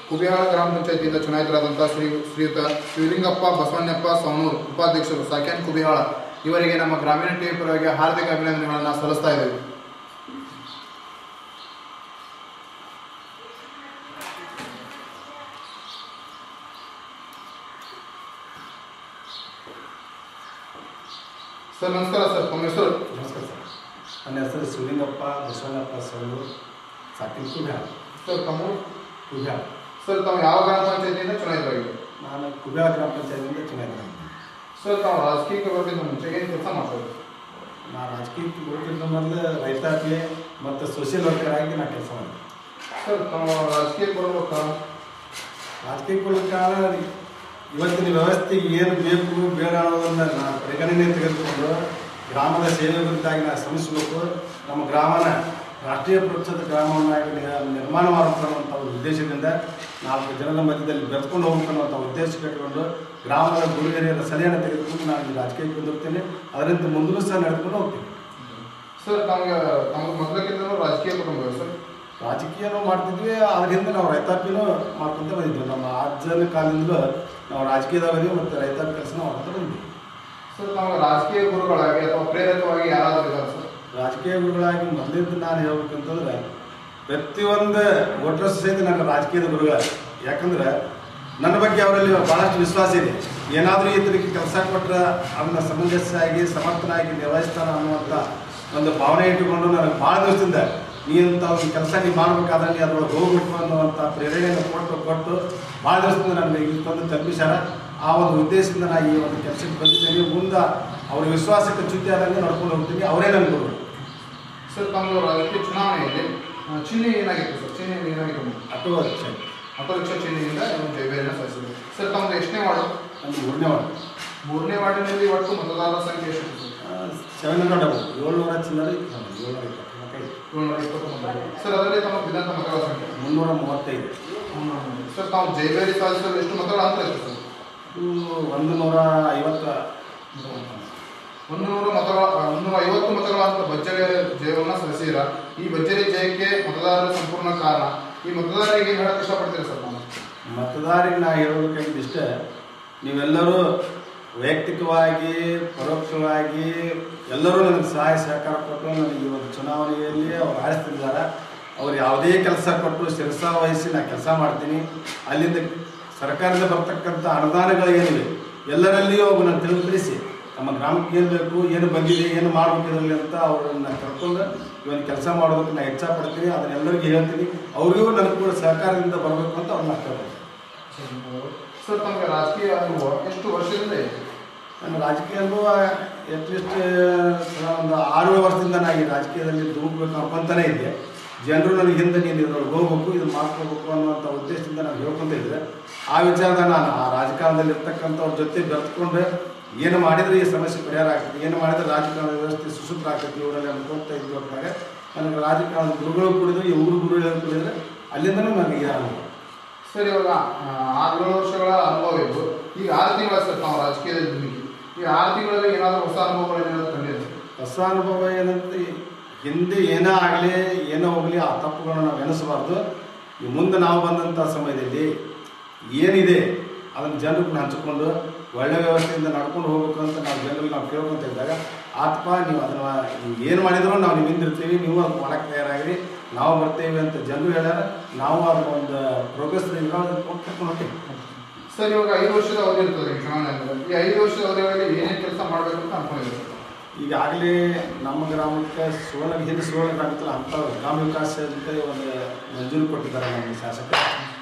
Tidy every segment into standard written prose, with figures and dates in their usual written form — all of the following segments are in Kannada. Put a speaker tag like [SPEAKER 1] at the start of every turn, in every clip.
[SPEAKER 1] ಕುಬಿಹಾಳ ಗ್ರಾಮ ಪಂಚಾಯತಿಯಿಂದ ಚುನಾಯಿತರಾದಂಥ ಶ್ರೀಯುತ ಶಿವಲಿಂಗಪ್ಪ ಬಸವಣ್ಣಪ್ಪ ಸವಣೂರು ಉಪಾಧ್ಯಕ್ಷರು ಸಾಕ್ಯಾನ್ ಕುಬಿಹಾಳ ಇವರಿಗೆ ನಮ್ಮ ಗ್ರಾಮೀಣ ಟಿವಿ ಪರವಾಗಿ ಹಾರ್ದಿಕ ಅಭಿನಂದನೆಗಳನ್ನು ಸಲ್ಲಿಸ್ತಾ ಇದ್ದೇವೆ. ಸರ್ ನಮಸ್ಕಾರ ಸರ್, ತಮ್ಮ ಹೆಸರು?
[SPEAKER 2] ನಮಸ್ಕಾರ ಸರ್, ನನ್ನ ಹೆಸರು ಶಿವಲಿಂಗಪ್ಪ ಬಸವಣ್ಣಪ್ಪ ಸವಣೂರು ಸಾಕ್ಯಾನ್ ಕುಬಿಹಾಳ.
[SPEAKER 1] ಸರ್ ತಮ್ಮ
[SPEAKER 2] ಕುಬಿಹಾಳ.
[SPEAKER 1] ಸರ್ ತಾವು ಯಾವ ಗ್ರಾಮ ಪಂಚಾಯತಿಯಿಂದ ಚುನಾಯಿತರಾಗಿದ್ದೀರಿ?
[SPEAKER 2] ನಾನು ಕುಬಿಹಾಳ ಗ್ರಾಮ ಪಂಚಾಯತಿಯಿಂದ ಚುನಾಯಿತರಾಗಿದ್ದೀನಿ.
[SPEAKER 1] ಸರ್ ತಾವು ರಾಜಕೀಯಕ್ಕೆ ಬರೋಕ್ಕಿಂತ ಮುಂಚೆ ಏನು ಕೆಲಸ ಮಾಡ್ತಾರೆ?
[SPEAKER 2] ನಾನು ರಾಜಕೀಯಕ್ಕೆ ಬರೋಕ್ಕಿಂತ ಮೊದಲು ರೈತಾಪಿ ಮತ್ತು ಸೋಷಿಯಲ್ ವರ್ಕರ್ ಆಗಿ ನಾನು ಕೆಲಸ ಮಾಡಿದೆ.
[SPEAKER 1] ಸರ್ ತಾವು ರಾಜಕೀಯಕ್ಕೆ ಬರೋ ಕಾರಣ?
[SPEAKER 2] ರಾಜಕೀಯಕ್ಕೆ ಬರೋ ಕಾರಣ ಇವತ್ತಿನ ವ್ಯವಸ್ಥೆಗೆ ಏನು ಬೇಕು ಬೇಡ ಅನ್ನೋದನ್ನು ನಾನು ಪರಿಗಣನೆ ತೆಗೆದುಕೊಂಡು ಗ್ರಾಮದ ಸೇವೆ ಕುರಿತಾಗಿ ನಾನು ಶ್ರಮಿಸಬೇಕು. ನಮ್ಮ ಗ್ರಾಮನ ರಾಷ್ಟ್ರೀಯ ಪಕ್ಷದ ಗ್ರಾಮವನ್ನಾಗಿ ನಿರ್ಮಾಣ ಮಾಡಬೇಕನ್ನುವಂಥ ಒಂದು ಉದ್ದೇಶದಿಂದ 4 ಜನರ ಮಧ್ಯದಲ್ಲಿ ಬೆರೆತ್ಕೊಂಡು ಹೋಗ್ಬೇಕನ್ನುವಂಥ ಉದ್ದೇಶ ಕಟ್ಟಿಕೊಂಡು ಗ್ರಾಮದ ಗುರು ಹಿರಿಯರ ಸಲಹೆಯನ್ನು ತೆಗೆದುಕೊಂಡು ನಾನು ಈ ರಾಜಕೀಯಕ್ಕೆ ಬಂದಿರ್ತೇನೆ. ಅದರಿಂದ ಮುಂದೂ ಸಹ ನಡೆದುಕೊಂಡು ಹೋಗ್ತೀನಿ.
[SPEAKER 1] ಸರ್ ತಮಗೆ ಮೊದಲಕ್ಕಿಂತಲೂ ರಾಜಕೀಯ ಕುಟುಂಬ ಸರ್?
[SPEAKER 2] ರಾಜಕೀಯನೂ ಮಾಡ್ತಿದ್ವಿ, ಅದರಿಂದ ನಾವು ರೈತಾಪಿನೂ ಮಾಡ್ಕೊತ ಬಂದಿದ್ವಿ. ನಮ್ಮ ಅಜ್ಜನ ಕಾಲದಿಂದಲೂ ನಾವು ರಾಜಕೀಯದಾಗಿ ಮತ್ತು ರೈತಾಪಿ ಕೆಲಸನ ಮಾಡ್ಕೊತ ಬಂದಿದ್ವಿ.
[SPEAKER 1] ಸರ್ ನಮಗೆ ರಾಜಕೀಯ ಗುರುಗಳಾಗಿ ಅಥವಾ ಪ್ರೇರಕವಾಗಿ ಯಾರಾದರೂ ಇದ್ದಾರೆ ಸರ್?
[SPEAKER 2] ರಾಜಕೀಯ ಗುರುಗಳಾಗಿ ಮೊದಲಿದ್ದು ನಾನು ಹೇಳ್ಬೇಕಂತಂದ್ರೆ ಪ್ರತಿಯೊಂದು ವೋಟರ್ಸ್ ಸಹಿತ ನನ್ನ ರಾಜಕೀಯದ ಗುರುಗಳ. ಯಾಕಂದ್ರೆ ನನ್ನ ಬಗ್ಗೆ ಅವರಲ್ಲಿ ಭಾಳಷ್ಟು ವಿಶ್ವಾಸ ಇದೆ. ಏನಾದರೂ ಇತರಿಗೆ ಕೆಲಸ ಕೊಟ್ಟರೆ ಅದನ್ನ ಸಮಂಜಸವಾಗಿ ಸಮರ್ಥನಾಗಿ ನಿರ್ವಹಿಸ್ತಾನೆ ಅನ್ನುವಂಥ ಒಂದು ಭಾವನೆ ಇಟ್ಟುಕೊಂಡು ನನಗೆ ಭಾಳ ದಿವಸದಿಂದ ನೀಂಥ ಒಂದು ಕೆಲಸ ನೀವು ಮಾಡಬೇಕಾದ್ರೆ ನೀ ಅದರೊಳಗೆ ಹೋಗ್ಬೇಕು ಅನ್ನುವಂಥ ಪ್ರೇರಣೆಯನ್ನು ಕೊಟ್ಟು ಭಾಳ ದಿವಸದಿಂದ ನನಗೆ ಇಲ್ಲಿ ತಂದು ತಲುಪಿಸ್ಯಾರ. ಆ ಒಂದು ಉದ್ದೇಶದಿಂದ ನಾನು ಈ ಒಂದು ಕೆಲಸಕ್ಕೆ ಬಂದಿದ್ದೇನೆ. ಮುಂದೆ ಅವ್ರ ವಿಶ್ವಾಸಕ್ಕೆ ಚ್ಯುತಿ ಆದಂಗೆ ನಡ್ಕೊಂಡು ಹೋಗ್ತೀನಿ. ಅವರೇ ನನ್ನ ಗುರು.
[SPEAKER 1] ಸರ್ ತಮ್ಮ ರಾಜಕೀಯ ಚುನಾವಣೆಯಲ್ಲಿ ಚಿಹ್ನೆ ಏನಾಗಿತ್ತು ಸರ್? ಚಿಹ್ನೆ ಏನಾಗಿತ್ತು? ಆಟೋರಿಕ್ಷಾ ಚಿಹ್ನೆಯಿಂದ ಜಯಬೇರಿನ ಸಲ್ಲಿಸಿದೆ. ಸರ್ ತಮ್ಮದು ಎಷ್ಟನೇ ವಾರ್ಡು?
[SPEAKER 2] ಒಂದು 3ನೇ ವಾರ್ಡು.
[SPEAKER 1] 3ನೇ ವಾರ್ಡಿನಲ್ಲಿ ಒಟ್ಟು ಮತದಾರರ ಸಂಖ್ಯೆ ಎಷ್ಟು ಸರ್?
[SPEAKER 2] 700 ಚಿಲ್ಲರೆ
[SPEAKER 1] 720 ಮತದಾರರು. ಸರ್ ಅದರಲ್ಲಿ ತಮ್ಮ ವಿಧಾನ ಮತಗಳ ಸಂಖ್ಯೆ
[SPEAKER 2] 335.
[SPEAKER 1] ಸರ್ ತಾವು ಜಯಬೇರಿ ಸಾಧಿಸಲು ಎಷ್ಟು ಮತಗಳ ಅಂತರ ಇತ್ತು ಸರ್?
[SPEAKER 2] 150
[SPEAKER 1] ಮತಗಳ ಅಂತ ಭರ್ಜರಿ ಜಯವನ್ನು ಸಲ್ಲಿಸಿರ. ಈ ಭರ್ಜರಿ ಜಯಕ್ಕೆ ಮತದಾರರ ಸಂಪೂರ್ಣ ಕಾರಣ. ಈ ಮತದಾರರಿಗೆ ಏನು ಹೇಳಕ್ಕೆ ಇಷ್ಟಪಡ್ತೀರಾ ಸರ್? ನಾನು
[SPEAKER 2] ಮತದಾರರಿಗೆ ನಾ ಹೇಳಬೇಕಾಗಿದ್ದಿಷ್ಟೇ, ನೀವೆಲ್ಲರೂ ವೈಯಕ್ತಿಕವಾಗಿ ಪರೋಕ್ಷವಾಗಿ ಎಲ್ಲರೂ ನನಗೆ ಸಹಾಯ ಸಹಕಾರ ಕೊಟ್ಟು ನನಗೆ ಈ ಒಂದು ಚುನಾವಣೆಯಲ್ಲಿ ಅವ್ರು ಆರಿಸ್ತಿದ್ದಾರೆ. ಅವ್ರು ಯಾವುದೇ ಕೆಲಸ ಕೊಟ್ಟು ಶಿರಸಾ ವಹಿಸಿ ನಾನು ಕೆಲಸ ಮಾಡ್ತೀನಿ. ಅಲ್ಲಿಂದ ಸರ್ಕಾರದಿಂದ ಬರ್ತಕ್ಕಂಥ ಅನುದಾನಗಳು ಏನಿವೆ ಎಲ್ಲರಲ್ಲಿಯೂ ಅವನ್ನ ತಿಳಿಸಿ ನಮ್ಮ ಗ್ರಾಮಕ್ಕೆ ಏನು ಬೇಕು, ಏನು ಬಂದಿದೆ, ಏನು ಮಾಡಬೇಕು ಇದರಲ್ಲಿ ಅಂತ ಅವ್ರನ್ನ ಕರ್ಕೊಂಡು ಇವತ್ತು ಕೆಲಸ ಮಾಡೋದಕ್ಕೆ ನಾನು ಇಚ್ಛಾಪಡ್ತೀನಿ. ಅದನ್ನೆಲ್ಲರಿಗೂ ಹೇಳ್ತೀನಿ. ಅವ್ರಿಗೂ ನನಗೆ ಕೂಡ ಸಹಕಾರದಿಂದ ಬರಬೇಕು ಅಂತ ಅವ್ರನ್ನ ಕೇಳ್ತೀನಿ.
[SPEAKER 1] ಸರ್ ತಮಗೆ ರಾಜಕೀಯ ಅನುಭವ ಎಷ್ಟು ವರ್ಷದಿಂದ ಇದೆ?
[SPEAKER 2] ನನ್ನ ರಾಜಕೀಯ ಅನುಭವ ಅಟ್ಲೀಸ್ಟ್ ಒಂದು 6 ವರ್ಷದಿಂದ ನಾನು ಈ ರಾಜಕೀಯದಲ್ಲಿ ಧುಮುಕಬೇಕು ಅನ್ಕೊಂತಾನೆ ಇದ್ದೆ. ಜನರು ನನಗೆ ಹಿಂದೆ ನೀನು ಇದ್ರೊಳಗೆ ಹೋಗ್ಬೇಕು, ಇದು ಮಾಡ್ಕೋಬೇಕು ಅನ್ನುವಂಥ ಉದ್ದೇಶದಿಂದ ನಾನು ಹೇಳ್ಕೊತ ಇದ್ದೆ. ಆ ವಿಚಾರದ ನಾನು ಆ ರಾಜಕಾರಣದಲ್ಲಿ ಇರ್ತಕ್ಕಂಥವ್ರ ಜೊತೆ ಬೆರೆತ್ಕೊಂಡು ಏನು ಮಾಡಿದರೆ ಈ ಸಮಸ್ಯೆ ಪರಿಹಾರ ಆಗ್ತದೆ, ಏನು ಮಾಡಿದರೆ ರಾಜಕಾರಣದ ವ್ಯವಸ್ಥೆ ಸುಸೂತ್ರ ಆಗ್ತದೆ ಇವರಲ್ಲಿ ಅನ್ಕೊತ ಇದ್ದು ಹೊರತಾಗ ನನಗೆ ರಾಜಕಾರಣದ ಗುರುಗಳು ಕೂಡಿದ್ರು, ಈ ಊರು ಗುರುಗಳು ಕೂಡಿದ್ರೆ ಅಲ್ಲಿಂದನೂ ನನಗೆ ಈ ಅನುಭವ.
[SPEAKER 1] ಸರ್ ಇವಾಗ 6 ವರ್ಷಗಳ ಅನುಭವ ಇದ್ದು ಈಗ 6 ತಿಂಗಳ ಸರ್ ನಾವು ರಾಜಕೀಯದಲ್ಲಿ ದುಡಿಗೆ. ಈ 6 ತಿಂಗಳಲ್ಲಿ ಏನಾದರೂ ಹೊಸ ಅನುಭವಗಳೇನಾದರೂ ತಂದಿದೆ?
[SPEAKER 2] ಹೊಸ ಅನುಭವ ಏನಂತ, ಹಿಂದೆ ಏನೇ ಆಗಲಿ ಏನೋ ಹೋಗಲಿ ಆ ತಪ್ಪುಗಳನ್ನು ನಾವು ಎನಿಸಬಾರ್ದು. ಈ ಮುಂದೆ ನಾವು ಬಂದಂಥ ಸಮಯದಲ್ಲಿ ಏನಿದೆ ಅದನ್ನು ಜನರಿಗೆ ಹಂಚಿಕೊಂಡು ಒಳ್ಳೆಯ ವ್ಯವಸ್ಥೆಯಿಂದ ನಡ್ಕೊಂಡು ಹೋಗ್ಬೇಕು ಅಂತ ನಾವು ಜನರಿಗೆ ನಾವು ಕೇಳ್ಕೊತ ಇದ್ದಾಗ ಆತ್ಮ ನೀವು ಅದನ್ನು ನೀವು ಏನು ಮಾಡಿದರೂ ನಾವು ನೀವು ಹಿಂದಿರ್ತೀವಿ, ನೀವು ಅದು ಮಾಡೋಕ್ಕೆ ತಯಾರಾಗಿರಿ, ನಾವು ಬರ್ತೇವೆ ಅಂತ ಜನರು ಹೇಳ್ಯಾರ. ನಾವು ಅದನ್ನ ಒಂದು ಪ್ರೋಗ್ರೆಸ್ ಕರ್ಕೊಂಡು ಹೋಗ್ತೀವಿ.
[SPEAKER 1] ಸರ್ ಇವಾಗ 5 ವರ್ಷದ ಅವಧಿ ಇರ್ತದೆ ಚುನಾವಣೆ. ಈ 5 ವರ್ಷದ ಅವಧಿಗಳಲ್ಲಿ ಏನೇನು ಕೆಲಸ ಮಾಡಬೇಕು ಅಂತ ಅನ್ಕೊಂಡಿದ್ದೀವಿ?
[SPEAKER 2] ಈಗಾಗಲೇ ನಮ್ಮ ಗ್ರಾಮಕ್ಕೆ ಹಿಂದೆ ಸುವರ್ಣ ಆಗುತ್ತಲ್ಲ ಅಂಥ ಗ್ರಾಮ ವಿಕಾಸ ಅಂತ ಒಂದು ಮಂಜೂರು ಕೊಟ್ಟಿದ್ದಾರೆ ನಮ್ಮ ಶಾಸಕರು.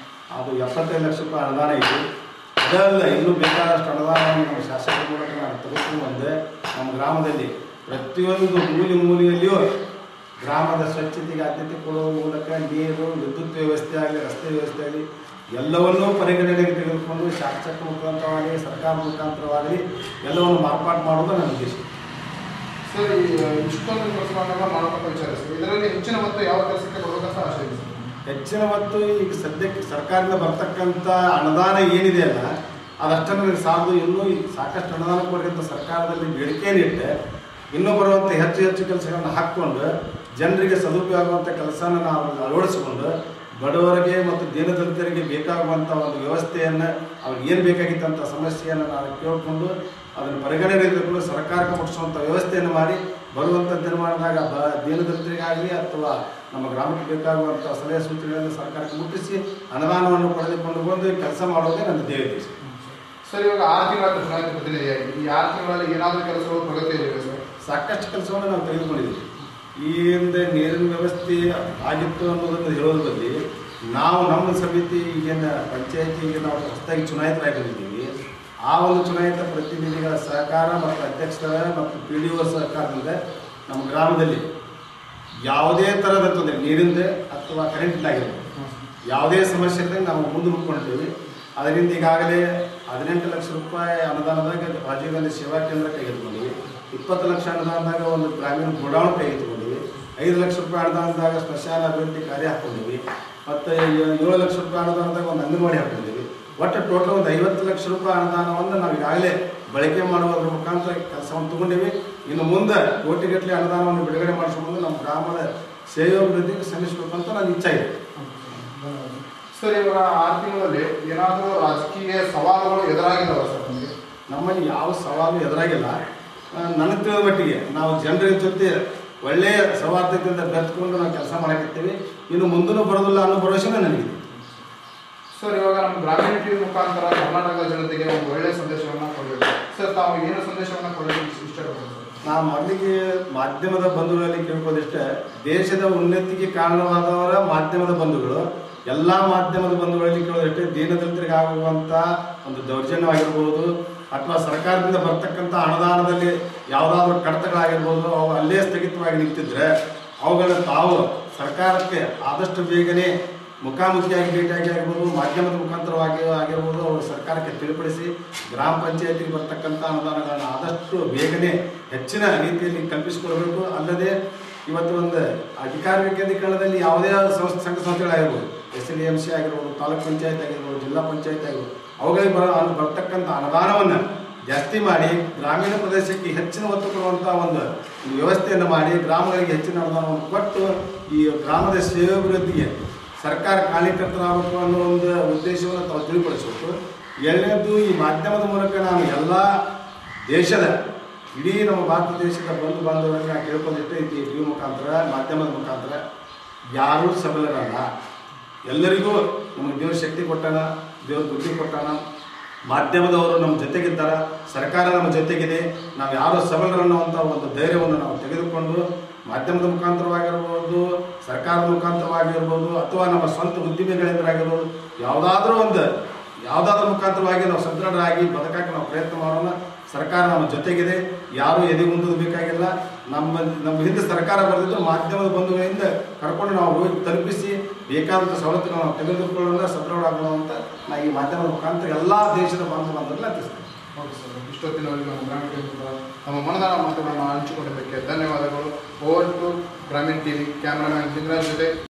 [SPEAKER 2] ಅದು 75 ಲಕ್ಷ ರೂಪಾಯಿ ಅನುದಾನ ಇದೆ. ಅದಲ್ಲ ಇನ್ನೂ ಬೇಕಾದಷ್ಟು ಅನುದಾನವನ್ನು ನಮ್ಮ ಶಾಸಕರ ಮೂಲಕ ನಾನು ತೆಗೆದುಕೊಂಡು ಬಂದೆ. ನಮ್ಮ ಗ್ರಾಮದಲ್ಲಿ ಪ್ರತಿಯೊಂದು ಮೂಲೆಯಲ್ಲಿಯೂ ಗ್ರಾಮದ ಸ್ವಚ್ಛತೆಗೆ ಆದ್ಯತೆ ಕೊಡುವ ಮೂಲಕ ನೀರು, ವಿದ್ಯುತ್ ವ್ಯವಸ್ಥೆ ಆಗಲಿ, ರಸ್ತೆ ವ್ಯವಸ್ಥೆ ಆಗಲಿ ಎಲ್ಲವನ್ನೂ ಪರಿಗಣನೆಗೆ ತೆಗೆದುಕೊಂಡು ಶಾಸಕ ಮುಖಾಂತರವಾಗಿ ಸರ್ಕಾರ ಮುಖಾಂತರವಾಗಿ ಎಲ್ಲವನ್ನು ಮಾರ್ಪಾಡು ಮಾಡೋದು ನನ್ನ ಉದ್ದೇಶ.
[SPEAKER 1] ಸರ್ ಈ ಇಷ್ಟೊಂದು ಕೆಲಸಗಳನ್ನೆಲ್ಲ ಮಾಡ್ಕೊಂಡು ವಿಚಾರಿಸಿ ಇದರಲ್ಲಿ ಹೆಚ್ಚಿನ ಮತ್ತು ಯಾವ ಕೆಲಸಕ್ಕೆ ಬರಬೇಕಂತ ಆಶೆ ಇದೆ?
[SPEAKER 2] ಹೆಚ್ಚಿನ ಮತ್ತು ಈಗ ಸದ್ಯಕ್ಕೆ ಸರ್ಕಾರದಿಂದ ಬರ್ತಕ್ಕಂಥ ಅನುದಾನ ಏನಿದೆಯಲ್ಲ ಅದಷ್ಟನ್ನು ನನಗೆ ಸಾಲದು. ಇನ್ನೂ ಸಾಕಷ್ಟು ಅನುದಾನ ಕೊಡೋಂಥ ಸರ್ಕಾರದಲ್ಲಿ ಬೇಡಿಕೆಯನ್ನಿಟ್ಟೆ ಇನ್ನೂ ಬರುವಂಥ ಹೆಚ್ಚು ಕೆಲಸಗಳನ್ನು ಹಾಕ್ಕೊಂಡು ಜನರಿಗೆ ಸದುಪಯೋಗ ಆಗುವಂಥ ಕೆಲಸನ ನಾವು ಅಳವಡಿಸಿಕೊಂಡು ಬಡವರಿಗೆ ಮತ್ತು ದೀನದಲಿತರಿಗೆ ಬೇಕಾಗುವಂಥ ಒಂದು ವ್ಯವಸ್ಥೆಯನ್ನು ಅವ್ರಿಗೆ ಏನು ಬೇಕಾಗಿತ್ತಂಥ ಸಮಸ್ಯೆಯನ್ನು ನಾವು ಕೇಳಿಕೊಂಡು ಅದನ್ನು ಪರಿಗಣನೆ ತೆಗೆದುಕೊಂಡು ಸರ್ಕಾರಕ್ಕೆ ಮುಟ್ಟಿಸುವಂಥ ವ್ಯವಸ್ಥೆಯನ್ನು ಮಾಡಿ ಬರುವಂಥ ದಿನಮಾನದಾಗ ದೀನದಲಿತರಿಗಾಗಲಿ ಅಥವಾ ನಮ್ಮ ಗ್ರಾಮಕ್ಕೆ ಬೇಕಾಗುವಂಥ ಸಲಹೆ ಸೂಚನೆಗಳನ್ನು ಸರ್ಕಾರಕ್ಕೆ ಮುಟ್ಟಿಸಿ ಅನುದಾನವನ್ನು ಪಡೆದುಕೊಂಡು ಬಂದು ಕೆಲಸ ಮಾಡೋದೇ ನನ್ನ ಧ್ಯೇಯ.
[SPEAKER 1] ಸರ್, ಇವಾಗ 6 ತಿಂಗಳ ಚುನಾಯಿತ ಪ್ರತಿನಿಧಿಯಾಗಿ ಈ 6 ತಿಂಗಳಲ್ಲಿ ಏನಾದರೂ ಕೆಲಸಗಳು ಪ್ರಗತಿ ಇದೆ ಸರ್?
[SPEAKER 2] ಸಾಕಷ್ಟು ಕೆಲಸವನ್ನು ನಾವು ತೆಗೆದುಕೊಂಡಿದ್ದೀವಿ. ಈ ಹಿಂದೆ ನೀರಿನ ವ್ಯವಸ್ಥೆ ಆಗಿತ್ತು ಅನ್ನೋದನ್ನು ಹೇಳೋದ್ರಲ್ಲಿ ನಾವು ನಮ್ಮ ಸಮಿತಿ ಈಗಿನ ಪಂಚಾಯತಿಗೆ ನಾವು ಹೊಸದಾಗಿ ಚುನಾಯಿತರಾಗಿದ್ದೀವಿ. ಆ ಒಂದು ಚುನಾಯಿತ ಪ್ರತಿನಿಧಿಗಳ ಸಹಕಾರ ಮತ್ತು ಅಧ್ಯಕ್ಷರ ಮತ್ತು PDO ಸಹಕಾರದಿಂದ ನಮ್ಮ ಗ್ರಾಮದಲ್ಲಿ ಯಾವುದೇ ಥರದ ತೊಂದರೆ ನೀರಿಂದ ಅಥವಾ ಕರೆಂಟ್ನಾಗಿರ್ಬೋದು ಯಾವುದೇ ಸಮಸ್ಯೆ ಇದ್ದಂಗೆ ನಾವು ಮುಂದೆ ಹುಡ್ಕೊಂಡಿದ್ದೀವಿ. ಅದರಿಂದ ಈಗಾಗಲೇ 18 ಲಕ್ಷ ರೂಪಾಯಿ ಅನುದಾನದಾಗ ರಾಜೀವ್ ಗಾಂಧಿ ಸೇವಾ ಕೇಂದ್ರ ಕೈಗೆತ್ತಿಕೊಂಡಿವಿ. 20 ಲಕ್ಷ ಅನುದಾನದಾಗ ಒಂದು ಗ್ರಾಮೀಣ ಗೋಡೌನ್ ಕೈಗೆತ್ತಿಕೊಂಡಿವಿ. 5 ಲಕ್ಷ ರೂಪಾಯಿ ಅನುದಾನದಾಗ ಸ್ಮಶಾನ ಅಭಿವೃದ್ಧಿ ಕಾರ್ಯ ಹಾಕ್ಕೊಂಡಿವಿ. ಮತ್ತು 7 ಲಕ್ಷ ರೂಪಾಯಿ ಅನುದಾನದಾಗ ಒಂದು ಅಂಗನವಾಡಿ ಹಾಕ್ಕೊಂಡಿವಿ. ಒಟ್ಟು ಟೋಟಲ್ ಒಂದು 50 ಲಕ್ಷ ರೂಪಾಯಿ ಅನುದಾನವನ್ನು ನಾವು ಈಗಾಗಲೇ ಬಳಕೆ ಮಾಡುವುದರ ಮುಖಾಂತರ ಕೆಲಸವನ್ನು ತಗೊಂಡಿವಿ. ಇನ್ನು ಮುಂದೆ ಕೋಟಿಗಟ್ಟಲೆ ಅನುದಾನವನ್ನು ಬಿಡುಗಡೆ ಮಾಡಿಸ್ಕೊಂಡು ನಮ್ಮ ಗ್ರಾಮದ ಸೇವಾಭಿವೃದ್ಧಿಗೆ ಶ್ರಮಿಸಬೇಕಂತ ನನ್ನ ಇಚ್ಛೆ ಇದೆ.
[SPEAKER 1] ಸರ್, ಇವಾಗ 6 ತಿಂಗಳಲ್ಲಿ ಏನಾದರೂ ರಾಜಕೀಯ ಸವಾಲುಗಳು ಎದುರಾಗಿದ್ದಾವೆ ಸರ್ ನಮಗೆ?
[SPEAKER 2] ನಮ್ಮಲ್ಲಿ ಯಾವ ಸವಾಲು ಎದುರಾಗಿಲ್ಲ. ನನಗೆ ತಿಳಿದ ಮಟ್ಟಿಗೆ ನಾವು ಜನರ ಜೊತೆ ಒಳ್ಳೆಯ ಸೌಹಾರ್ದತೆಯಿಂದ ಬೆರೆತುಕೊಂಡು ನಾವು ಕೆಲಸ ಮಾಡಕತ್ತೀವಿ. ಇನ್ನು ಮುಂದೂ ಬರೋದಿಲ್ಲ ಅನ್ನೋ ಭರವಸೆನೇ ನನಗಿದೆ.
[SPEAKER 1] ಸರ್, ಇವಾಗ ನಮ್ಮ ಗ್ರಾಮೀಣ ಟಿವಿ ಮುಖಾಂತರ ಕರ್ನಾಟಕದ ಜನತೆಗೆ ಒಂದು ಒಳ್ಳೆಯ ಸಂದೇಶವನ್ನು ಕೊಡಬೇಕು ಸರ್. ತಾವು ಏನು ಸಂದೇಶವನ್ನು ಕೊಡಲಿಕ್ಕೆ ಇಷ್ಟಪಡ್ತೀವಿ ಸರ್?
[SPEAKER 2] ನಾವು ಮೊದಲಿಗೆ ಮಾಧ್ಯಮದ ಬಂಧುಗಳಲ್ಲಿ ಕೇಳ್ಬೋದಿಷ್ಟೇ, ದೇಶದ ಉನ್ನತಿಗೆ ಕಾರಣವಾದವರ ಮಾಧ್ಯಮದ ಬಂಧುಗಳು. ಎಲ್ಲ ಮಾಧ್ಯಮದ ಬಂಧುಗಳಲ್ಲಿ ಕೇಳೋದಷ್ಟೇ, ದೀನದಲಿತರಿಗೆ ಆಗುವಂಥ ಒಂದು ದೌರ್ಜನ್ಯವಾಗಿರ್ಬೋದು ಅಥವಾ ಸರ್ಕಾರದಿಂದ ಬರ್ತಕ್ಕಂಥ ಅನುದಾನದಲ್ಲಿ ಯಾವುದಾದ್ರೂ ಕಡತಗಳಾಗಿರ್ಬೋದು ಅವು ಅಲ್ಲೇ ಸ್ಥಗಿತವಾಗಿ ನಿಂತಿದ್ರೆ ಅವುಗಳನ್ನು ತಾವು ಸರ್ಕಾರಕ್ಕೆ ಆದಷ್ಟು ಬೇಗನೆ ಮುಖಾಮುಖಿಯಾಗಿ ಭೇಟಿಯಾಗಿ ಆಗಿರ್ಬೋದು, ಮಾಧ್ಯಮದ ಮುಖಾಂತರವಾಗಿ ಆಗಿರ್ಬೋದು ಅವರು ಸರ್ಕಾರಕ್ಕೆ ತಿಳಿಪಡಿಸಿ ಗ್ರಾಮ ಪಂಚಾಯತಿಗೆ ಬರ್ತಕ್ಕಂಥ ಅನುದಾನಗಳನ್ನು ಆದಷ್ಟು ಬೇಗನೆ ಹೆಚ್ಚಿನ ರೀತಿಯಲ್ಲಿ ಕಲ್ಪಿಸಿಕೊಳ್ಬೇಕು. ಅಲ್ಲದೆ ಇವತ್ತು ಒಂದು ಅಧಿಕಾರ ವಿಕೇಂದ್ರೀಕರಣದಲ್ಲಿ ಯಾವುದೇ ಸಂಘ ಸಂಸ್ಥೆಗಳಾಗಿರ್ಬೋದು, SLMC ಆಗಿರ್ಬೋದು, ತಾಲೂಕ್ ಪಂಚಾಯತ್ ಆಗಿರ್ಬೋದು, ಜಿಲ್ಲಾ ಪಂಚಾಯತ್ ಆಗಿರ್ಬೋದು, ಅವುಗಳಿಗೆ ಬರ್ತಕ್ಕಂಥ ಅನುದಾನವನ್ನು ಜಾಸ್ತಿ ಮಾಡಿ ಗ್ರಾಮೀಣ ಪ್ರದೇಶಕ್ಕೆ ಹೆಚ್ಚಿನ ಒತ್ತು ಕೊಡುವಂಥ ಒಂದು ವ್ಯವಸ್ಥೆಯನ್ನು ಮಾಡಿ ಗ್ರಾಮಗಳಿಗೆ ಹೆಚ್ಚಿನ ಅನುದಾನವನ್ನು ಕೊಟ್ಟು ಈ ಗ್ರಾಮದ ಸೇವಾಭಿವೃದ್ಧಿಗೆ ಸರ್ಕಾರ ಕಾರಣೀಕರ್ತರಾಗಬೇಕು ಅನ್ನೋ ಒಂದು ಉದ್ದೇಶವನ್ನು ತಾವು ತಿಳಿಪಡಿಸಬೇಕು. ಎರಡನೇದು, ಈ ಮಾಧ್ಯಮದ ಮೂಲಕ ನಾನು ಎಲ್ಲ ದೇಶದ ಇಡೀ ನಮ್ಮ ಭಾರತ ದೇಶದ ಬಂಧು ಬಾಂಧವರಿಗೆ ನಾನು ಕೇಳ್ಕೊಂಡಿದ್ದೆ, ಈ ಟಿವಿ ಮುಖಾಂತರ ಮಾಧ್ಯಮದ ಮುಖಾಂತರ ಯಾರೂ ಸಬಲರಲ್ಲ. ಎಲ್ಲರಿಗೂ ನಮಗೆ ದೇವ್ರ ಶಕ್ತಿ ಕೊಟ್ಟಾನ, ದೇವ್ರ ಬುದ್ಧಿ ಕೊಟ್ಟಾನ. ಮಾಧ್ಯಮದವರು ನಮ್ಮ ಜೊತೆಗಿದ್ದಾರ, ಸರ್ಕಾರ ನಮ್ಮ ಜೊತೆಗಿದೆ. ನಾವು ಯಾರು ಸಬಲರನ್ನುವಂಥ ಒಂದು ಧೈರ್ಯವನ್ನು ನಾವು ತೆಗೆದುಕೊಂಡು ಮಾಧ್ಯಮದ ಮುಖಾಂತರವಾಗಿರ್ಬೋದು, ಸರ್ಕಾರದ ಮುಖಾಂತರವಾಗಿರ್ಬೋದು ಅಥವಾ ನಮ್ಮ ಸ್ವಂತ ಉದ್ದಿಮೆಗಳಿಂದಾಗಿರ್ಬೋದು ಯಾವುದಾದ್ರೂ ಮುಖಾಂತರವಾಗಿ ನಾವು ಸದೃಢರಾಗಿ ಬದುಕಕ್ಕೆ ನಾವು ಪ್ರಯತ್ನ ಮಾಡೋಣ. ಸರ್ಕಾರ ನಮ್ಮ ಜೊತೆಗಿದೆ, ಯಾರೂ ಎದೆ ಮುಂದೋದು ಬೇಕಾಗಿಲ್ಲ. ನಮ್ಮ ಹಿಂದೆ ಸರ್ಕಾರ ಬರೆದಿದ್ದು ಮಾಧ್ಯಮದ ಬಂಧುಗಳಿಂದ ಕರ್ಕೊಂಡು ನಾವು ಹೋಗಿ ತಲುಪಿಸಿ ಬೇಕಾದಂಥ ಸವಲತ್ತುಗಳನ್ನು ನಾವು ತೆಗೆದುಕೊಳ್ಳೋಣ, ಸದೃಢವಾಗೋಣ ಅಂತ ನಾನು ಈ ಮಾಧ್ಯಮದ ಮುಖಾಂತರ ಎಲ್ಲ ದೇಶದ ಬಾಂಧವರಲ್ಲಿ ತಿಳಿಸ್ತೇನೆ.
[SPEAKER 1] ಓಕೆ ಸರ್, ಇಷ್ಟೊತ್ತಿನವರೆಗೆ ನಮ್ಮ ಗ್ರಾಮೀಣ ಟಿವಿ ನಮ್ಮ ಮನದಾಳ ಮಾತುಗಳನ್ನು ಹಂಚಿಕೊಂಡಿದ್ದಕ್ಕೆ ಧನ್ಯವಾದಗಳು. ಓವರ್ ಟು ಗ್ರಾಮೀಣ ಟಿವಿ ಕ್ಯಾಮ್ರಾಮ್ಯಾನ್ ಲಿಂಗರಾಜ್ ಜೊತೆ